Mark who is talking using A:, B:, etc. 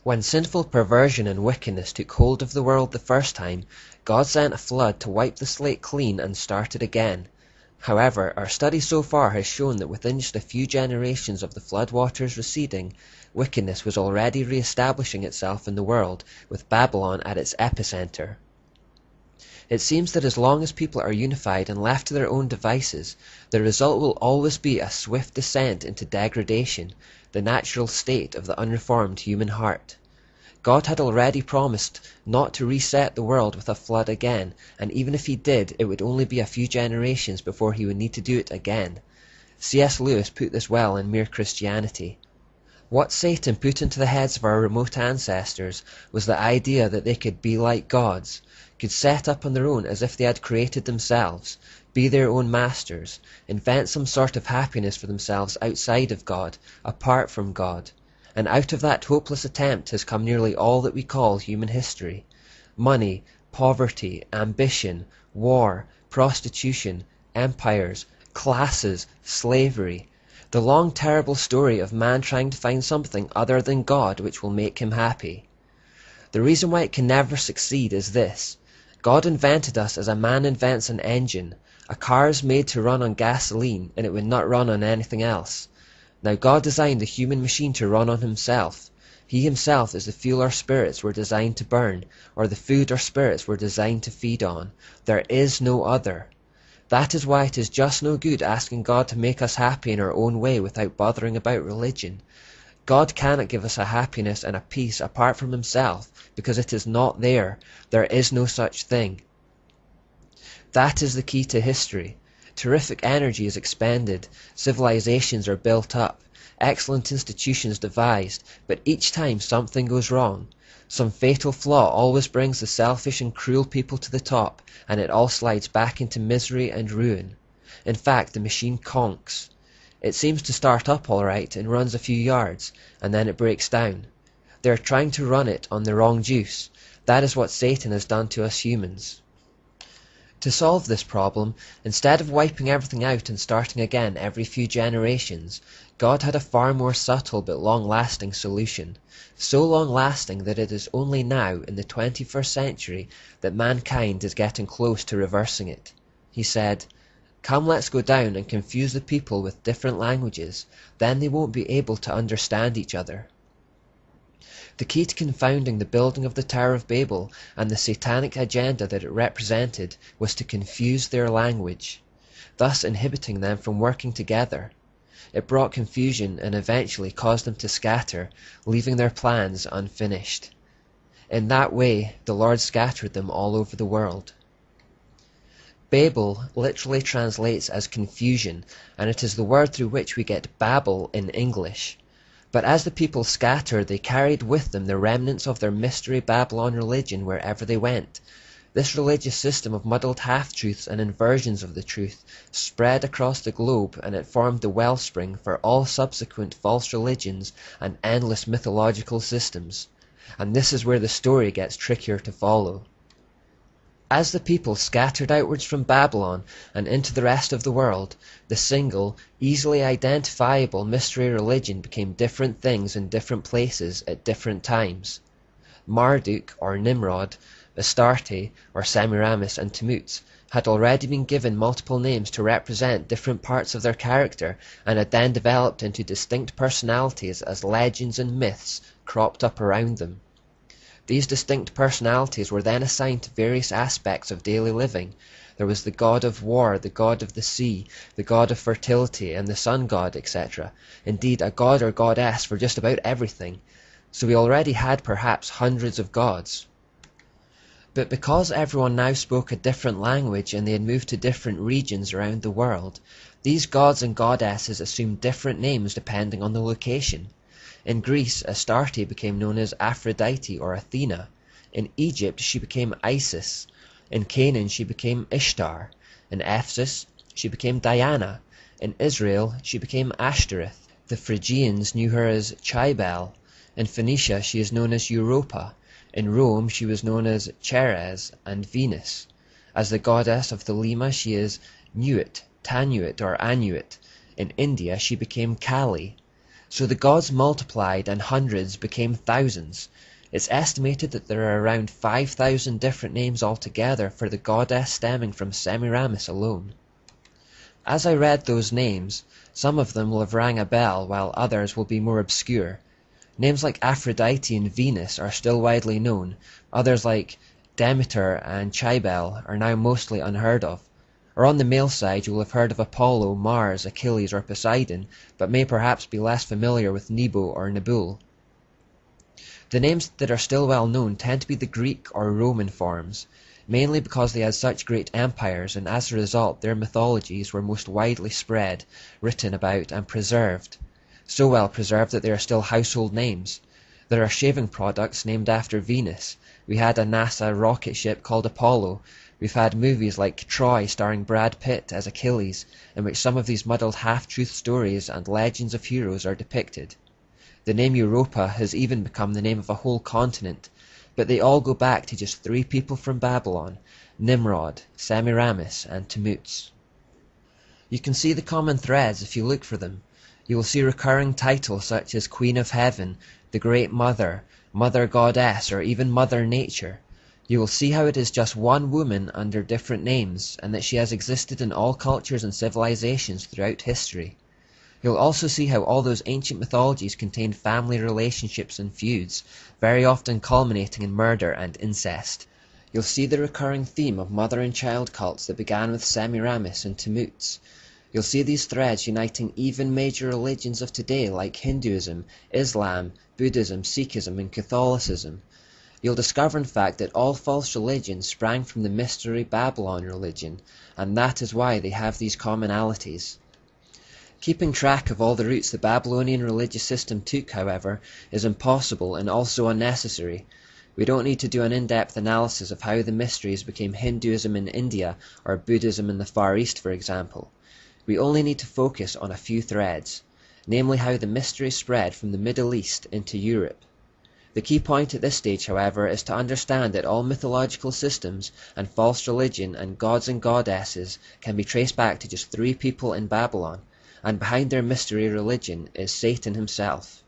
A: When sinful perversion and wickedness took hold of the world the first time, God sent a flood to wipe the slate clean and start it again. However, our study so far has shown that within just a few generations of the flood waters receding, wickedness was already re-establishing itself in the world, with Babylon at its epicenter. It seems that as long as people are unified and left to their own devices, the result will always be a swift descent into degradation, the natural state of the unreformed human heart. God had already promised not to reset the world with a flood again, and even if he did, it would only be a few generations before he would need to do it again. C.S. Lewis put this well in Mere Christianity. What Satan put into the heads of our remote ancestors was the idea that they could be like gods, could set up on their own as if they had created themselves, be their own masters, invent some sort of happiness for themselves outside of God, apart from God. And out of that hopeless attempt has come nearly all that we call human history. Money, poverty, ambition, war, prostitution, empires, classes, slavery. The long terrible story of man trying to find something other than God which will make him happy. The reason why it can never succeed is this. God invented us as a man invents an engine. A car is made to run on gasoline, and it would not run on anything else. Now God designed the human machine to run on himself. He himself is the fuel our spirits were designed to burn, or the food our spirits were designed to feed on. There is no other. That is why it is just no good asking God to make us happy in our own way without bothering about religion. God cannot give us a happiness and a peace apart from himself, because it is not there. There is no such thing. That is the key to history. Terrific energy is expended, civilizations are built up, excellent institutions devised, but each time something goes wrong. Some fatal flaw always brings the selfish and cruel people to the top, and it all slides back into misery and ruin. In fact, the machine conks. It seems to start up all right and runs a few yards, and then it breaks down. They are trying to run it on the wrong juice. That is what Satan has done to us humans. To solve this problem, instead of wiping everything out and starting again every few generations, God had a far more subtle but long-lasting solution. So long-lasting that it is only now, in the 21st century, that mankind is getting close to reversing it. He said, "Come, let's go down and confuse the people with different languages, then they won't be able to understand each other." The key to confounding the building of the Tower of Babel and the satanic agenda that it represented was to confuse their language, thus inhibiting them from working together. It brought confusion and eventually caused them to scatter, leaving their plans unfinished. In that way, the Lord scattered them all over the world. Babel literally translates as confusion, and it is the word through which we get Babel in English. But as the people scattered, they carried with them the remnants of their mystery Babylon religion wherever they went. This religious system of muddled half-truths and inversions of the truth spread across the globe, and it formed the wellspring for all subsequent false religions and endless mythological systems. And this is where the story gets trickier to follow. As the people scattered outwards from Babylon and into the rest of the world, the single, easily identifiable mystery religion became different things in different places at different times. Marduk, or Nimrod, Astarte, or Semiramis and Tammuz had already been given multiple names to represent different parts of their character, and had then developed into distinct personalities as legends and myths cropped up around them. These distinct personalities were then assigned to various aspects of daily living. There was the god of war, the god of the sea, the god of fertility, and the sun god, etc. Indeed, a god or goddess for just about everything. So we already had perhaps hundreds of gods. But because everyone now spoke a different language and they had moved to different regions around the world, these gods and goddesses assumed different names depending on the location. In Greece, Astarte became known as Aphrodite or Athena. In Egypt, she became Isis. In Canaan, she became Ishtar. In Ephesus, she became Diana. In Israel, she became Ashtoreth. The Phrygians knew her as Cybele. In Phoenicia, she is known as Europa. In Rome, she was known as Ceres and Venus. As the goddess of Thelema, she is Nuit, Tanuit, or Anuit. In India, she became Kali. So the gods multiplied and hundreds became thousands. It's estimated that there are around 5,000 different names altogether for the goddess stemming from Semiramis alone. As I read those names, some of them will have rang a bell while others will be more obscure. Names like Aphrodite and Venus are still widely known, others like Demeter and Cybele are now mostly unheard of. Or on the male side you will have heard of Apollo, Mars, Achilles or Poseidon, but may perhaps be less familiar with Nebo or Nabul. The names that are still well known tend to be the Greek or Roman forms, mainly because they had such great empires and as a result their mythologies were most widely spread, written about and preserved. So well preserved that they are still household names. There are shaving products named after Venus. We had a NASA rocket ship called Apollo. We've had movies like Troy starring Brad Pitt as Achilles, in which some of these muddled half-truth stories and legends of heroes are depicted. The name Europa has even become the name of a whole continent, but they all go back to just 3 people from Babylon: Nimrod, Semiramis, and Tammuz. You can see the common threads if you look for them. You will see recurring titles such as Queen of Heaven, the Great Mother, Mother Goddess, or even Mother Nature. You will see how it is just one woman under different names, and that she has existed in all cultures and civilizations throughout history. You'll also see how all those ancient mythologies contained family relationships and feuds, very often culminating in murder and incest. You'll see the recurring theme of mother and child cults that began with Semiramis and Tammuz. You'll see these threads uniting even major religions of today like Hinduism, Islam, Buddhism, Sikhism, and Catholicism. You'll discover in fact that all false religions sprang from the mystery Babylon religion, and that is why they have these commonalities. Keeping track of all the routes the Babylonian religious system took, however, is impossible and also unnecessary. We don't need to do an in-depth analysis of how the mysteries became Hinduism in India or Buddhism in the Far East, for example. We only need to focus on a few threads, namely how the mystery spread from the Middle East into Europe. The key point at this stage, however, is to understand that all mythological systems and false religion and gods and goddesses can be traced back to just 3 people in Babylon, and behind their mystery religion is Satan himself.